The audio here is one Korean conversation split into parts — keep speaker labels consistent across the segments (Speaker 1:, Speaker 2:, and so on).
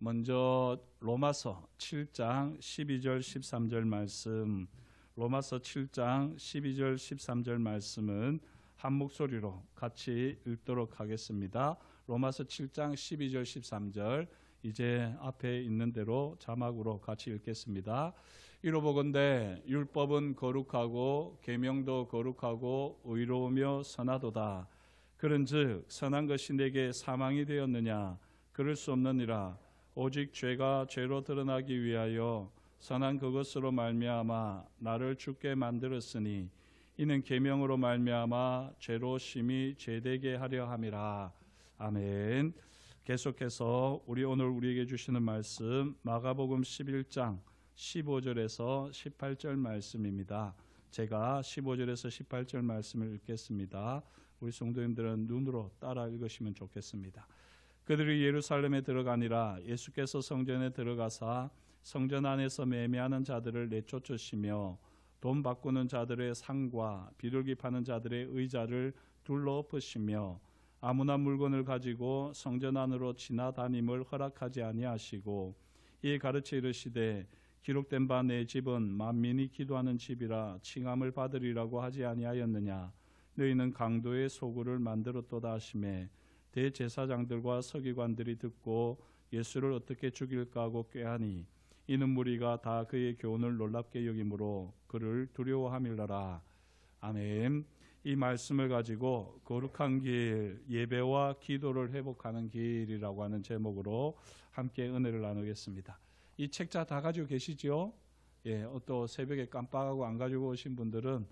Speaker 1: 먼저 로마서 7장 12절 13절 말씀, 로마서 7장 12절 13절 말씀은 한 목소리로 같이 읽도록 하겠습니다. 로마서 7장 12절 13절 이제 앞에 있는 대로 자막으로 같이 읽겠습니다. 이로보건대 율법은 거룩하고 계명도 거룩하고 의로우며 선하도다. 그런즉 선한 것이 내게 사망이 되었느냐? 그럴 수 없느니라. 오직 죄가 죄로 드러나기 위하여 선한 그것으로 말미암아 나를 죽게 만들었으니 이는 계명으로 말미암아 죄로 심히 죄되게 하려 함이라. 아멘. 계속해서 오늘 우리에게 주시는 말씀 마가복음 11장 15절에서 18절 말씀입니다. 제가 15절에서 18절 말씀을 읽겠습니다. 우리 성도님들은 눈으로 따라 읽으시면 좋겠습니다. 그들이 예루살렘에 들어가니라. 예수께서 성전에 들어가사 성전 안에서 매매하는 자들을 내쫓으시며 돈 바꾸는 자들의 상과 비둘기 파는 자들의 의자를 둘러 엎으시며 아무나 물건을 가지고 성전 안으로 지나다님을 허락하지 아니하시고 이에 가르쳐 이르시되 기록된 바 내 집은 만민이 기도하는 집이라 칭함을 받으리라고 하지 아니하였느냐. 너희는 강도의 소굴을 만들었도다 하시매 대제사장들과 서기관들이 듣고 예수를 어떻게 죽일까 하고 꾀하니 이는 무리가 다 그의 교훈을 놀랍게 여김으로 그를 두려워함일러라. 아멘. 이 말씀을 가지고 거룩한 길, 예배와 기도를 회복하는 길이라고 하는 제목으로 함께 은혜를 나누겠습니다. 이 책자 다 가지고 계시죠? 또 새벽에 깜빡하고 안 가지고 오신 분들은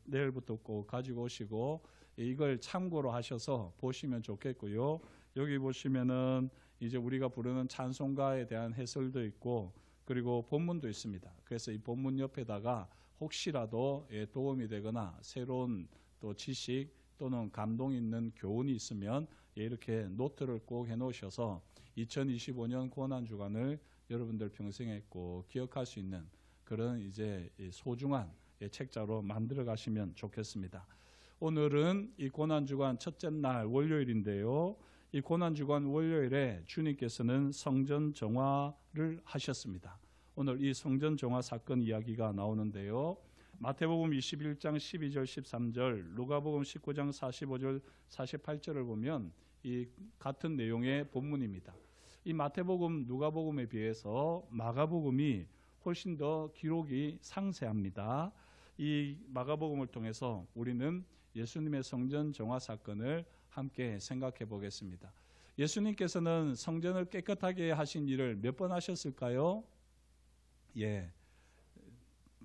Speaker 1: 내일부터 꼭 가지고 오시고 이걸 참고로 하셔서 보시면 좋겠고요. 여기 보시면은 이제 우리가 부르는 찬송가에 대한 해설도 있고 그리고 본문도 있습니다. 그래서 이 본문 옆에다가 혹시라도 도움이 되거나 새로운 또 지식 또는 감동 있는 교훈이 있으면 이렇게 노트를 꼭 해놓으셔서 2025년 고난주간을 여러분들 평생에 꼭 기억할 수 있는 그런 이제 소중한 책자로 만들어 가시면 좋겠습니다. 오늘은 이 고난주간 첫째 날 월요일인데요. 이 고난주간 월요일에 주님께서는 성전 정화를 하셨습니다. 오늘 이 성전 정화 사건 이야기가 나오는데요. 마태복음 21장 12절 13절, 누가복음 19장 45절 48절을 보면 이 같은 내용의 본문입니다. 이 마태복음, 누가복음에 비해서 마가복음이 훨씬 더 기록이 상세합니다. 이 마가복음을 통해서 우리는 예수님의 성전 정화 사건을 함께 생각해 보겠습니다. 예수님께서는 성전을 깨끗하게 하신 일을 몇 번 하셨을까요?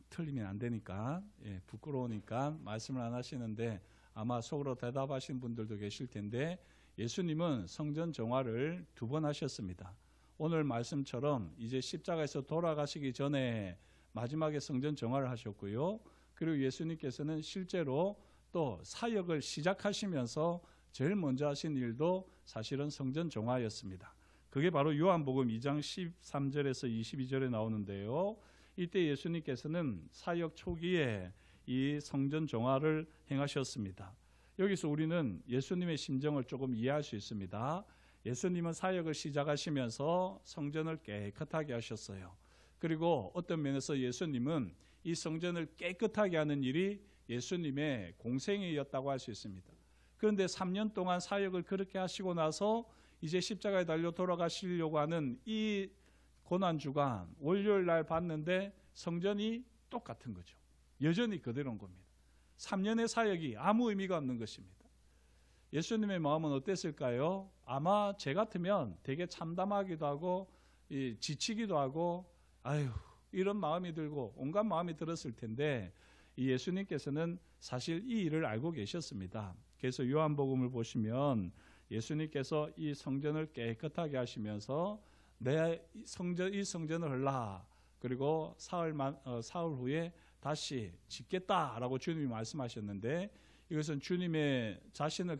Speaker 1: 틀리면 안 되니까 부끄러우니까 말씀을 안 하시는데 아마 속으로 대답하신 분들도 계실 텐데 예수님은 성전 정화를 2번 하셨습니다. 오늘 말씀처럼 이제 십자가에서 돌아가시기 전에 마지막에 성전 정화를 하셨고요. 그리고 예수님께서는 실제로 또 사역을 시작하시면서 제일 먼저 하신 일도 사실은 성전 정화였습니다. 그게 바로 요한복음 2장 13절에서 22절에 나오는데요. 이때 예수님께서는 사역 초기에 이 성전 정화를 행하셨습니다. 여기서 우리는 예수님의 심정을 조금 이해할 수 있습니다. 예수님은 사역을 시작하시면서 성전을 깨끗하게 하셨어요. 그리고 어떤 면에서 예수님은 이 성전을 깨끗하게 하는 일이 예수님의 공생이었다고 할 수 있습니다. 그런데 3년 동안 사역을 그렇게 하시고 나서 이제 십자가에 달려 돌아가시려고 하는 이 고난주간 월요일 날 봤는데 성전이 똑같은 거죠. 여전히 그대로인 겁니다. 3년의 사역이 아무 의미가 없는 것입니다. 예수님의 마음은 어땠을까요? 아마 제 같으면 되게 참담하기도 하고 지치기도 하고 이런 마음이 들고 온갖 마음이 들었을 텐데 이 예수님께서는 사실 이 일을 알고 계셨습니다. 그래서 요한복음을 보시면 예수님께서 이 성전을 깨끗하게 하시면서 이 성전을 헐라 그리고 사흘 후에 다시 짓겠다라고 주님이 말씀하셨는데 이것은 주님의 자신을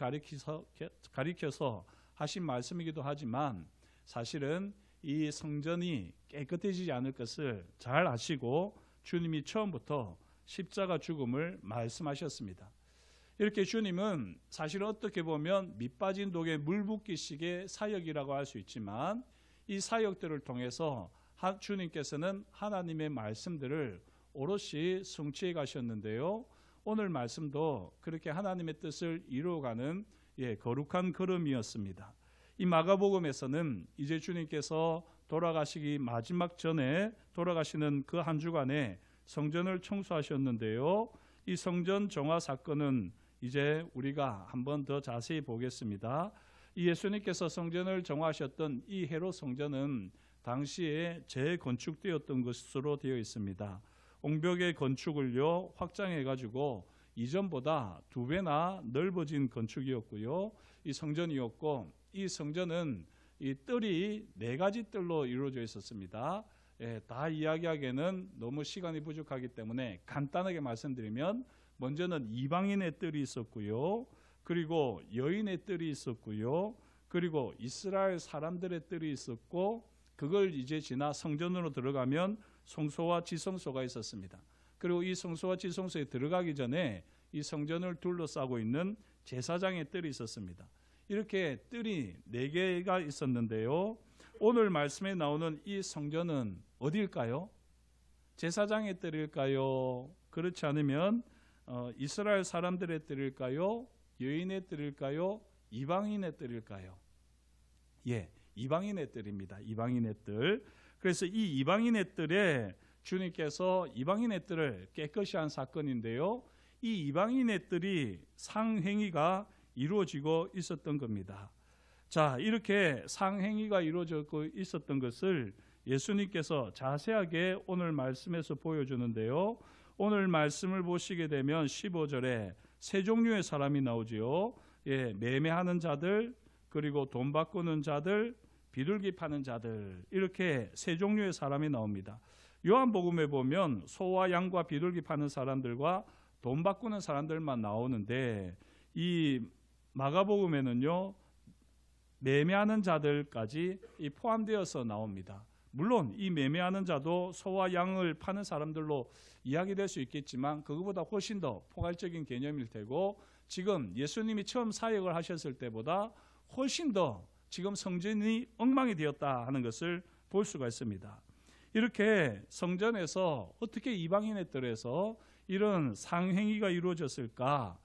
Speaker 1: 가리켜서 하신 말씀이기도 하지만 사실은 이 성전이 깨끗해지지 않을 것을 잘 아시고 주님이 처음부터 십자가 죽음을 말씀하셨습니다. 이렇게 주님은 사실 어떻게 보면 밑 빠진 독에 물 붓기식의 사역이라고 할 수 있지만 이 사역들을 통해서 주님께서는 하나님의 말씀들을 오롯이 성취해 가셨는데요. 오늘 말씀도 그렇게 하나님의 뜻을 이루어가는 거룩한 걸음이었습니다. 이 마가복음에서는 이제 주님께서 돌아가시기 마지막 전에 돌아가시는 그 한 주간에 성전을 청소하셨는데요. 이 성전 정화 사건은 이제 우리가 한번 더 자세히 보겠습니다. 이 예수님께서 성전을 정화하셨던 이 헤롯 성전은 당시에 재건축되었던 것으로 되어 있습니다. 옹벽의 건축을요 확장해가지고 이전보다 2배나 넓어진 건축이었고요. 이 성전이었고, 이 성전은 이 뜰이 4가지 뜰로 이루어져 있었습니다. 다 이야기하기에는 너무 시간이 부족하기 때문에 간단하게 말씀드리면, 먼저는 이방인의 뜰이 있었고요, 그리고 여인의 뜰이 있었고요, 그리고 이스라엘 사람들의 뜰이 있었고, 그걸 이제 지나 성전으로 들어가면 성소와 지성소가 있었습니다. 그리고 이 성소와 지성소에 들어가기 전에 이 성전을 둘러싸고 있는 제사장의 뜰이 있었습니다. 이렇게 뜰이 4개가 있었는데요. 오늘 말씀에 나오는 이 성전은 어디일까요? 제사장의 뜰일까요? 그렇지 않으면 이스라엘 사람들의 뜰일까요? 여인의 뜰일까요? 이방인의 뜰일까요? 이방인의 뜰입니다. 이방인의 뜰. 그래서 이 이방인의 뜰에 주님께서 이방인의 뜰을 깨끗이 한 사건인데요. 이 이방인의 뜰이 상행위가 이루어지고 있었던 겁니다. 자, 이렇게 상행위가 이루어지고 있었던 것을 예수님께서 자세하게 오늘 말씀에서 보여주는데요. 오늘 말씀을 보시게 되면 15절에 세 종류의 사람이 나오지요. 매매하는 자들, 그리고 돈 바꾸는 자들, 비둘기 파는 자들, 이렇게 세 종류의 사람이 나옵니다. 요한복음에 보면 소와 양과 비둘기 파는 사람들과 돈 바꾸는 사람들만 나오는데, 이 마가복음에는요 매매하는 자들까지 포함되어서 나옵니다. 물론 이 매매하는 자도 소와 양을 파는 사람들로 이야기될 수 있겠지만, 그것보다 훨씬 더 포괄적인 개념일 테고, 지금 예수님이 처음 사역을 하셨을 때보다 훨씬 더 지금 성전이 엉망이 되었다 하는 것을 볼 수가 있습니다. 이렇게 성전에서 어떻게 이방인의 뜰에서 이런 상행위가 이루어졌을까?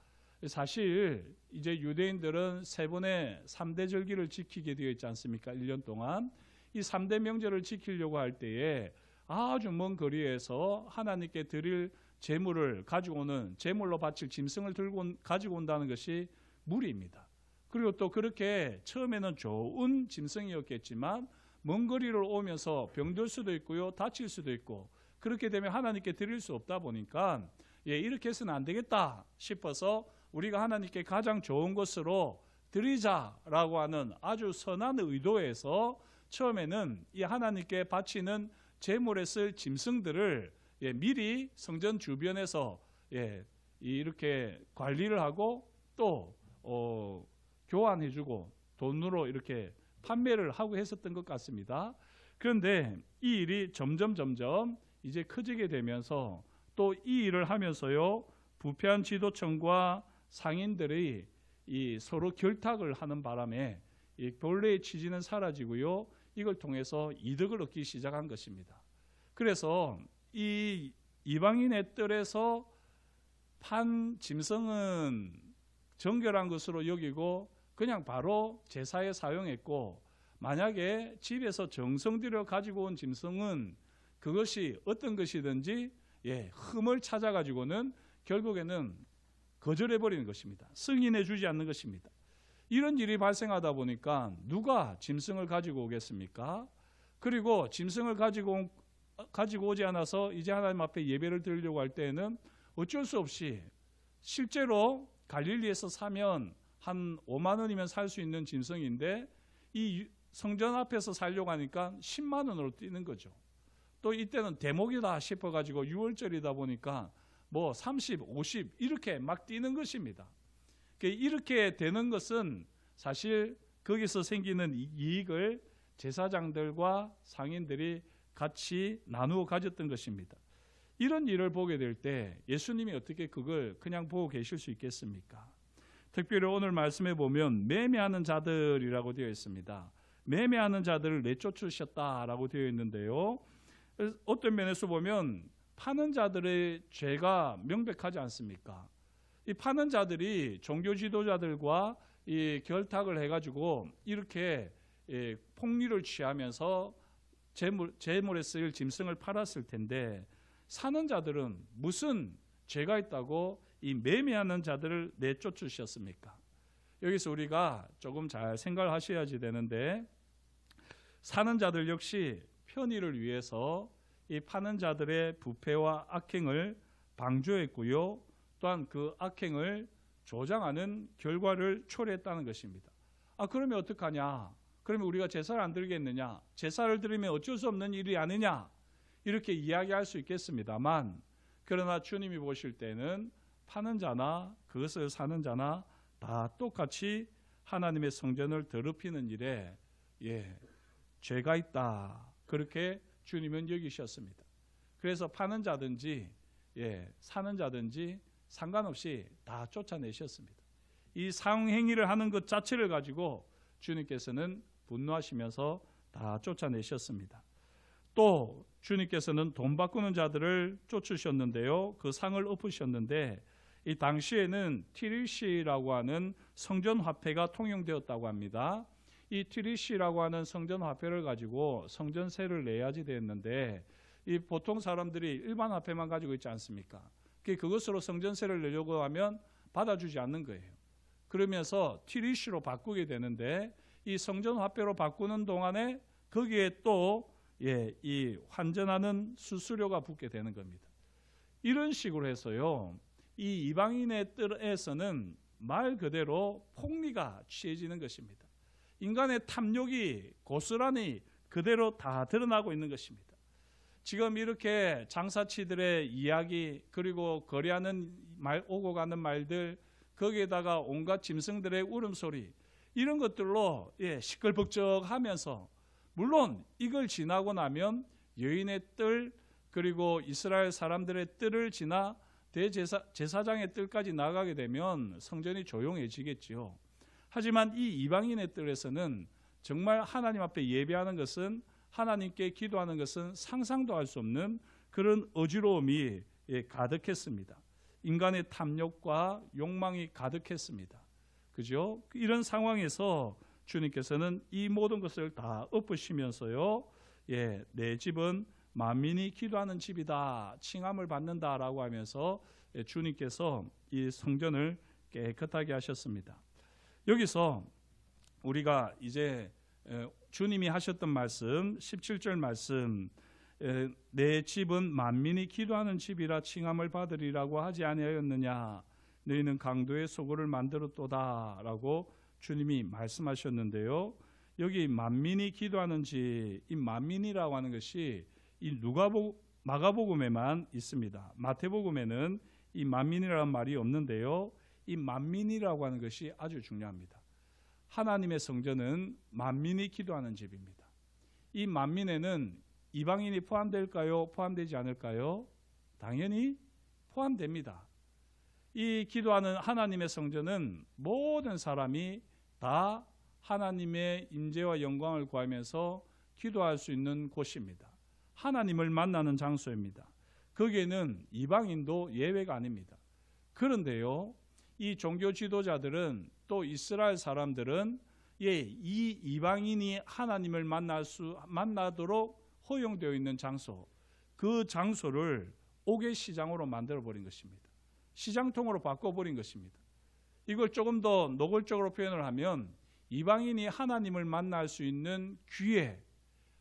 Speaker 1: 사실 이제 유대인들은 3번의 3대 절기를 지키게 되어 있지 않습니까? 1년 동안 이 3대 명절을 지키려고 할 때에 아주 먼 거리에서 하나님께 드릴 제물을 가지고 오는, 제물로 바칠 짐승을 가지고 온다는 것이 무리입니다. 그리고 또 그렇게 처음에는 좋은 짐승이었겠지만 먼 거리를 오면서 병들 수도 있고요, 다칠 수도 있고, 그렇게 되면 하나님께 드릴 수 없다 보니까 이렇게 해서는 안 되겠다 싶어서 우리가 하나님께 가장 좋은 것으로 드리자라고 하는 아주 선한 의도에서 처음에는 이 하나님께 바치는 제물에 쓸 짐승들을 미리 성전 주변에서 이렇게 관리를 하고 또 교환해주고 돈으로 이렇게 판매를 하고 했었던 것 같습니다. 그런데 이 일이 점점 이제 커지게 되면서 또 이 일을 하면서요, 부패한 지도층과 상인들이 이 서로 결탁을 하는 바람에 이 본래의 취지는 사라지고요, 이걸 통해서 이득을 얻기 시작한 것입니다. 그래서 이 이방인의 뜰에서 판 짐승은 정결한 것으로 여기고 그냥 바로 제사에 사용했고, 만약에 집에서 정성 들여 가지고 온 짐승은 그것이 어떤 것이든지 흠을 찾아가지고는 결국에는 거절해버리는 것입니다. 승인해 주지 않는 것입니다. 이런 일이 발생하다 보니까 누가 짐승을 가지고 오겠습니까? 그리고 짐승을 가지고 오지 않아서 이제 하나님 앞에 예배를 드리려고 할 때에는 어쩔 수 없이, 실제로 갈릴리에서 사면 한 5만 원이면 살 수 있는 짐승인데 이 성전 앞에서 살려고 하니까 10만 원으로 뛰는 거죠. 또 이때는 대목이다 싶어가지고 6월절이다 보니까 뭐 30, 50 이렇게 막 뛰는 것입니다. 이렇게 되는 것은 사실 거기서 생기는 이익을 제사장들과 상인들이 같이 나누어 가졌던 것입니다. 이런 일을 보게 될 때 예수님이 어떻게 그걸 그냥 보고 계실 수 있겠습니까? 특별히 오늘 말씀에 보면 매매하는 자들이라고 되어 있습니다. 매매하는 자들을 내쫓으셨다라고 되어 있는데요. 어떤 면에서 보면 파는 자들의 죄가 명백하지 않습니까? 이 파는 자들이 종교 지도자들과 이 결탁을 해가지고 이렇게 폭리를 취하면서 재물에 쓰일 짐승을 팔았을 텐데, 사는 자들은 무슨 죄가 있다고 이 매매하는 자들을 내쫓으셨습니까? 여기서 우리가 조금 잘 생각을 하셔야지 되는데, 사는 자들 역시 편의를 위해서 이 파는 자들의 부패와 악행을 방조했고요, 또한 그 악행을 조장하는 결과를 초래했다는 것입니다. 그러면 어떡하냐? 그러면 우리가 제사를 안 드리겠느냐? 제사를 드리면 어쩔 수 없는 일이 아니냐? 이렇게 이야기할 수 있겠습니다만, 그러나 주님이 보실 때는 파는 자나 그것을 사는 자나 다 똑같이 하나님의 성전을 더럽히는 일에 죄가 있다, 그렇게 주님은 여기셨습니다. 그래서 파는 자든지 사는 자든지 상관없이 다 쫓아내셨습니다. 이 상행위를 하는 것 자체를 가지고 주님께서는 분노하시면서 다 쫓아내셨습니다. 또 주님께서는 돈 바꾸는 자들을 쫓으셨는데요, 그 상을 엎으셨는데, 이 당시에는 티리시라고 하는 성전화폐가 통용되었다고 합니다. 이 티리시라고 하는 성전화폐를 가지고 성전세를 내야지 되었는데, 이 보통 사람들이 일반 화폐만 가지고 있지 않습니까? 그것으로 성전세를 내려고 하면 받아주지 않는 거예요. 그러면서 티리시로 바꾸게 되는데, 이 성전화폐로 바꾸는 동안에 거기에 또 이 환전하는 수수료가 붙게 되는 겁니다. 이런 식으로 해서요, 이 이방인의 뜰에서는 말 그대로 폭리가 취해지는 것입니다. 인간의 탐욕이 고스란히 그대로 다 드러나고 있는 것입니다. 지금 이렇게 장사치들의 이야기, 그리고 거래하는 말, 오고 가는 말들, 거기에다가 온갖 짐승들의 울음소리, 이런 것들로 시끌벅적하면서, 물론 이걸 지나고 나면 여인의 뜰, 그리고 이스라엘 사람들의 뜰을 지나 제사장의 뜰까지 나가게 되면 성전이 조용해지겠지요. 하지만 이 이방인의 뜰에서는 정말 하나님 앞에 예배하는 것은, 하나님께 기도하는 것은 상상도 할 수 없는 그런 어지러움이 가득했습니다. 인간의 탐욕과 욕망이 가득했습니다. 그죠? 이런 상황에서 주님께서는 이 모든 것을 다 엎으시면서요, 내 집은 만민이 기도하는 집이다, 칭함을 받는다라고 하면서 주님께서 이 성전을 깨끗하게 하셨습니다. 여기서 우리가 이제 주님이 하셨던 말씀, 17절 말씀, 내 집은 만민이 기도하는 집이라 칭함을 받으리라고 하지 아니하였느냐, 너희는 강도의 소굴을 만들었도다라고 주님이 말씀하셨는데요, 여기 만민이 기도하는 집, 이 만민이라고 하는 것이 이 마가복음에만 있습니다. 마태복음에는 이 만민이라는 말이 없는데요, 이 만민이라고 하는 것이 아주 중요합니다. 하나님의 성전은 만민이 기도하는 집입니다. 이 만민에는 이방인이 포함될까요? 포함되지 않을까요? 당연히 포함됩니다. 이 기도하는 하나님의 성전은 모든 사람이 다 하나님의 임재와 영광을 구하면서 기도할 수 있는 곳입니다. 하나님을 만나는 장소입니다. 거기에는 이방인도 예외가 아닙니다. 그런데요, 이 종교 지도자들은, 또 이스라엘 사람들은 이 이방인이 하나님을 만나도록 허용되어 있는 장소, 그 장소를 옥의 시장으로 만들어버린 것입니다. 시장통으로 바꿔버린 것입니다. 이걸 조금 더 노골적으로 표현을 하면, 이방인이 하나님을 만날 수 있는 기회,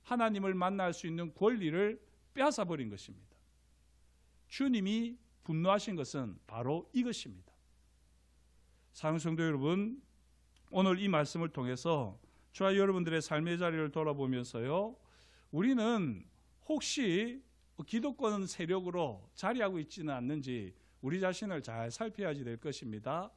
Speaker 1: 하나님을 만날 수 있는 권리를 빼앗아버린 것입니다. 주님이 분노하신 것은 바로 이것입니다. 사랑하는 성도 여러분, 오늘 이 말씀을 통해서 저와 여러분들의 삶의 자리를 돌아보면서요, 우리는 혹시 기독권 세력으로 자리하고 있지는 않는지 우리 자신을 잘 살펴야지 될 것입니다.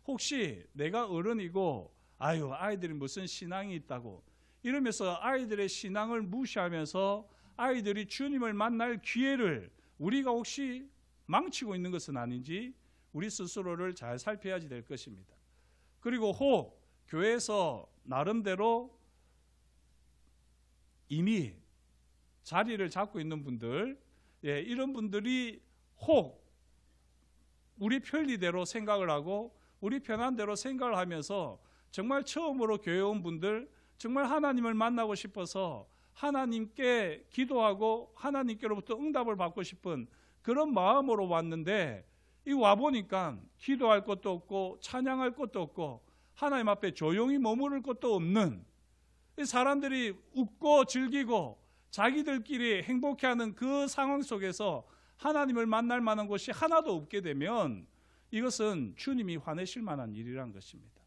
Speaker 1: 혹시 내가 어른이고 아이들이 무슨 신앙이 있다고 이러면서 아이들의 신앙을 무시하면서 아이들이 주님을 만날 기회를 우리가 혹시 망치고 있는 것은 아닌지 우리 스스로를 잘 살펴야지 될 것입니다. 그리고 혹 교회에서 나름대로 이미 자리를 잡고 있는 분들, 이런 분들이 혹 우리 편리대로 생각을 하고 우리 편한 대로 생각을 하면서 정말 처음으로 교회 온 분들, 정말 하나님을 만나고 싶어서 하나님께 기도하고 하나님께로부터 응답을 받고 싶은 그런 마음으로 왔는데, 이 와보니까 기도할 것도 없고 찬양할 것도 없고 하나님 앞에 조용히 머무를 것도 없는, 사람들이 웃고 즐기고 자기들끼리 행복해하는 그 상황 속에서 하나님을 만날 만한 곳이 하나도 없게 되면 이것은 주님이 화내실 만한 일이라는 것입니다.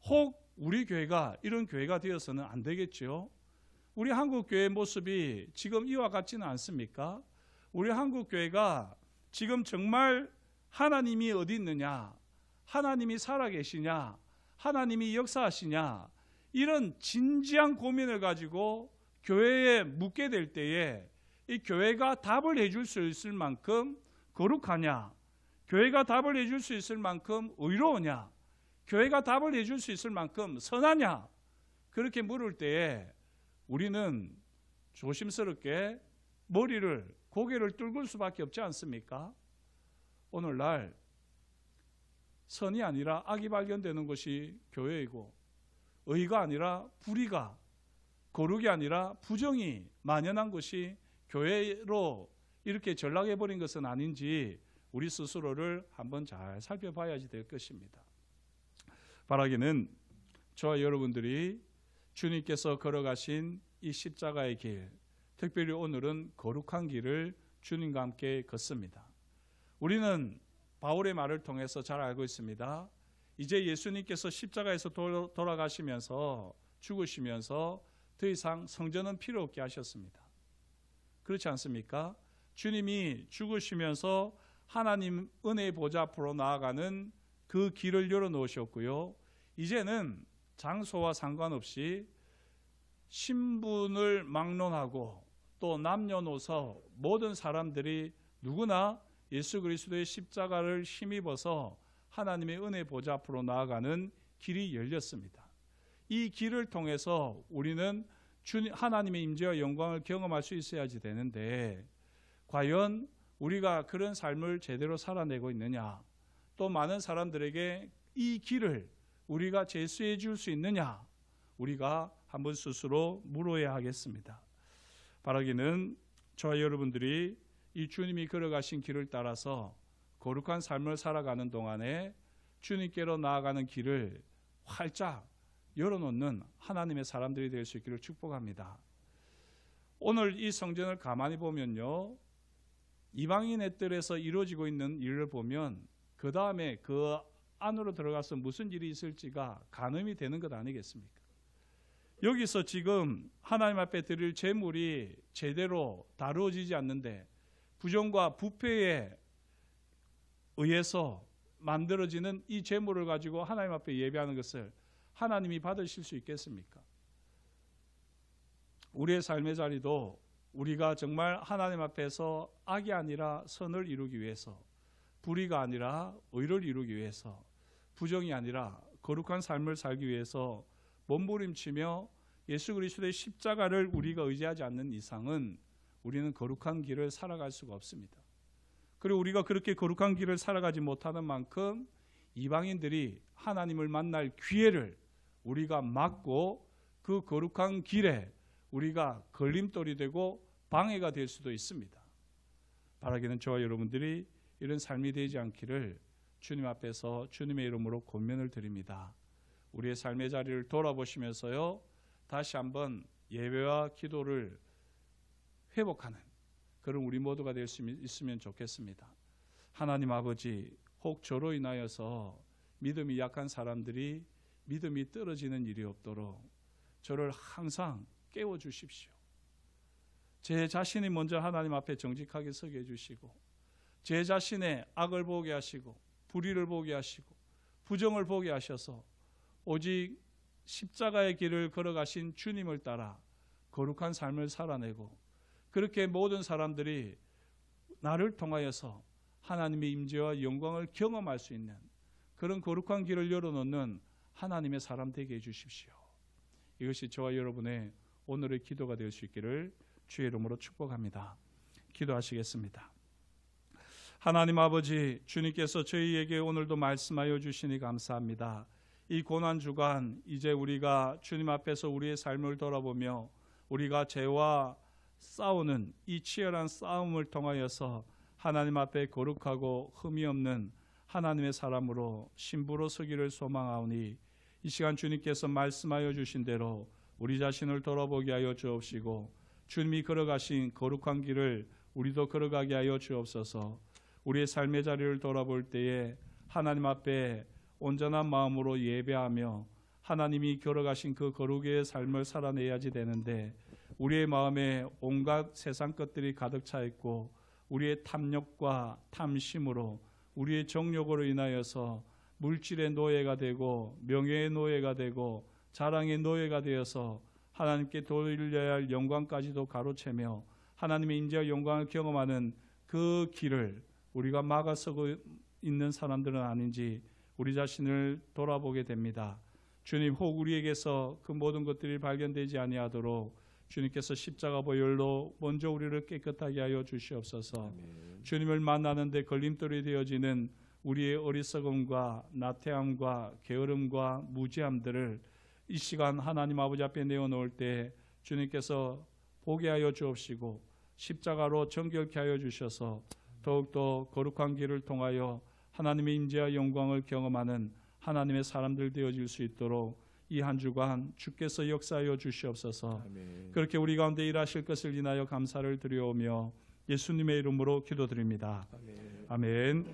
Speaker 1: 혹 우리 교회가 이런 교회가 되어서는 안 되겠죠. 우리 한국 교회의 모습이 지금 이와 같지는 않습니까? 우리 한국 교회가 지금 정말 하나님이 어디 있느냐, 하나님이 살아계시냐, 하나님이 역사하시냐, 이런 진지한 고민을 가지고 교회에 묻게 될 때에 이 교회가 답을 해줄 수 있을 만큼 거룩하냐, 교회가 답을 해줄 수 있을 만큼 의로우냐, 교회가 답을 해줄 수 있을 만큼 선하냐, 그렇게 물을 때에 우리는 조심스럽게 고개를 뚫을 수밖에 없지 않습니까? 오늘날 선이 아니라 악이 발견되는 것이 교회이고, 의가 아니라 불의가, 거룩이 아니라 부정이 만연한 것이 교회로 이렇게 전락해버린 것은 아닌지 우리 스스로를 한번 잘 살펴봐야지 될 것입니다. 바라기는 저와 여러분들이 주님께서 걸어가신 이 십자가의 길, 특별히 오늘은 거룩한 길을 주님과 함께 걷습니다. 우리는 바울의 말을 통해서 잘 알고 있습니다. 이제 예수님께서 십자가에서 돌아가시면서 죽으시면서 더 이상 성전은 필요 없게 하셨습니다. 그렇지 않습니까? 주님이 죽으시면서 하나님 은혜의 보좌 앞으로 나아가는 그 길을 열어놓으셨고요. 이제는 장소와 상관없이 신분을 막론하고 또 남녀노소 모든 사람들이 누구나 예수 그리스도의 십자가를 힘입어서 하나님의 은혜 보좌 앞으로 나아가는 길이 열렸습니다. 이 길을 통해서 우리는 하나님의 임재와 영광을 경험할 수 있어야지 되는데, 과연 우리가 그런 삶을 제대로 살아내고 있느냐, 또 많은 사람들에게 이 길을 우리가 제시해 줄 수 있느냐, 우리가 한번 스스로 물어야 하겠습니다. 바라기는 저와 여러분들이 이 주님이 걸어가신 길을 따라서 거룩한 삶을 살아가는 동안에 주님께로 나아가는 길을 활짝 열어놓는 하나님의 사람들이 될 수 있기를 축복합니다. 오늘 이 성전을 가만히 보면요, 이방인의 뜰에서 이루어지고 있는 일을 보면 그 다음에 그 안으로 들어가서 무슨 일이 있을지가 가늠이 되는 것 아니겠습니까? 여기서 지금 하나님 앞에 드릴 제물이 제대로 다루어지지 않는데 부정과 부패에 의해서 만들어지는 이 제물을 가지고 하나님 앞에 예배하는 것을 하나님이 받으실 수 있겠습니까? 우리의 삶의 자리도 우리가 정말 하나님 앞에서 악이 아니라 선을 이루기 위해서, 불의가 아니라 의를 이루기 위해서, 부정이 아니라 거룩한 삶을 살기 위해서 몸부림치며 예수 그리스도의 십자가를 우리가 의지하지 않는 이상은 우리는 거룩한 길을 살아갈 수가 없습니다. 그리고 우리가 그렇게 거룩한 길을 살아가지 못하는 만큼 이방인들이 하나님을 만날 기회를 우리가 막고 그 거룩한 길에 우리가 걸림돌이 되고 방해가 될 수도 있습니다. 바라기는 저와 여러분들이 이런 삶이 되지 않기를 주님 앞에서 주님의 이름으로 권면을 드립니다. 우리의 삶의 자리를 돌아보시면서요, 다시 한번 예배와 기도를 회복하는 그런 우리 모두가 될 수 있으면 좋겠습니다. 하나님 아버지, 혹 저로 인하여서 믿음이 약한 사람들이 믿음이 떨어지는 일이 없도록 저를 항상 깨워주십시오. 제 자신이 먼저 하나님 앞에 정직하게 서게 해주시고, 제 자신의 악을 보게 하시고 불의를 보게 하시고 부정을 보게 하셔서 오직 십자가의 길을 걸어가신 주님을 따라 거룩한 삶을 살아내고, 그렇게 모든 사람들이 나를 통하여서 하나님의 임재와 영광을 경험할 수 있는 그런 거룩한 길을 열어놓는 하나님의 사람 되게 해주십시오. 이것이 저와 여러분의 오늘의 기도가 될 수 있기를 주의 이름으로 축복합니다. 기도하시겠습니다. 하나님 아버지, 주님께서 저희에게 오늘도 말씀하여 주시니 감사합니다. 이 고난주간 이제 우리가 주님 앞에서 우리의 삶을 돌아보며 우리가 죄와 싸우는 이 치열한 싸움을 통하여서 하나님 앞에 거룩하고 흠이 없는 하나님의 사람으로 신부로 서기를 소망하오니 이 시간 주님께서 말씀하여 주신 대로 우리 자신을 돌아보게 하여 주옵시고 주님이 걸어가신 거룩한 길을 우리도 걸어가게 하여 주옵소서. 우리의 삶의 자리를 돌아볼 때에 하나님 앞에 온전한 마음으로 예배하며 하나님이 걸어가신 그 거룩의 삶을 살아내야지 되는데 우리의 마음에 온갖 세상 것들이 가득 차 있고 우리의 탐욕과 탐심으로 우리의 정욕으로 인하여서 물질의 노예가 되고 명예의 노예가 되고 자랑의 노예가 되어서 하나님께 돌려야 할 영광까지도 가로채며 하나님의 인자와 영광을 경험하는 그 길을 우리가 막아서고 있는 사람들은 아닌지 우리 자신을 돌아보게 됩니다. 주님, 혹 우리에게서 그 모든 것들이 발견되지 아니하도록 주님께서 십자가 보혈로 먼저 우리를 깨끗하게 하여 주시옵소서. 아멘. 주님을 만나는 데 걸림돌이 되어지는 우리의 어리석음과 나태함과 게으름과 무지함들을 이 시간 하나님 아버지 앞에 내어놓을 때 주님께서 보게 하여 주옵시고 십자가로 정결케 하여 주셔서 더욱더 거룩한 길을 통하여 하나님의 인재와 영광을 경험하는 하나님의 사람들 되어질 수 있도록 이 한 주간 주께서 역사하여 주시옵소서. 아멘. 그렇게 우리 가운데 일하실 것을 인하여 감사를 드려오며 예수님의 이름으로 기도드립니다. 아멘. 아멘.